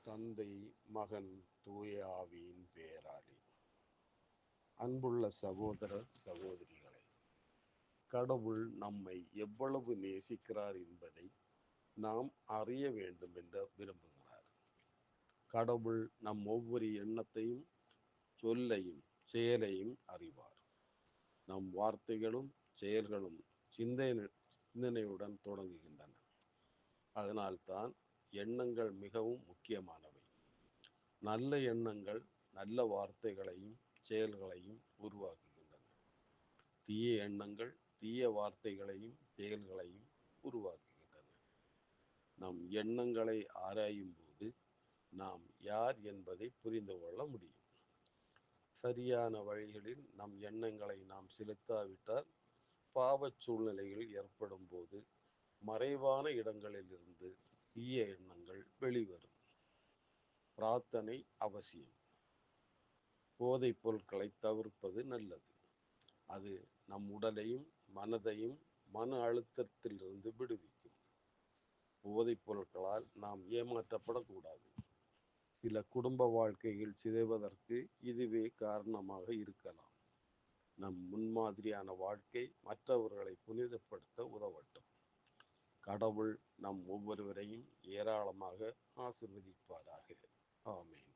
தந்தை, மகன், தூய ஆவியின் பெயராலே. அன்புள்ள சகோதர சகோதரிகளே, கடவுள் நம்மை எவ்வளவு நேசிக்கிறார் என்பதை நாம் அறிய வேண்டும் என்று விரும்புகிறார். கடவுள் நம் ஒவ்வொரு எண்ணத்தையும், சொல்லையும், செயலையும் அறிவார். நம் வார்த்தைகளும் செயல்களும் சிந்தனையுடன் தொடங்குகின்றன. அதனால்தான் எண்ணங்கள் மிகவும் முக்கியமானவை. நல்ல எண்ணங்கள் நல்ல வார்த்தைகளையும் செயல்களையும் உருவாக்குகின்றன. தீய எண்ணங்கள் தீய வார்த்தைகளையும் செயல்களையும் உருவாக்குகின்றன. நம் எண்ணங்களை ஆராயும் போது நாம் யார் என்பதை புரிந்து கொள்ள முடியும். சரியான வழிகளில் நம் எண்ணங்களை நாம் செலுத்தாவிட்டால் பாவச் சூழ்நிலைகள் ஏற்படும் போது மறைவான இடங்களிலிருந்து தீய எண்ணங்கள் வெளிவரும். பிரார்த்தனை அவசியம். போதைப் பொருட்களை தவிர்ப்பது நல்லது. அது நம் உடலையும் மனதையும் மன அழுத்தத்திலிருந்து விடுவிக்கும். போதைப் பொருட்களால் நாம் ஏமாற்றப்படக்கூடாது. சில குடும்ப வாழ்க்கைகள் சிதைவதற்கு இதுவே காரணமாக இருக்கலாம். நம் முன்மாதிரியான வாழ்க்கை மற்றவர்களை புனிதப்படுத்த உதவட்டும். கடவுள் நம் ஒவ்வொருவரையும் ஏராளமாக ஆசீர்வதிப்பாராக. ஆமென்.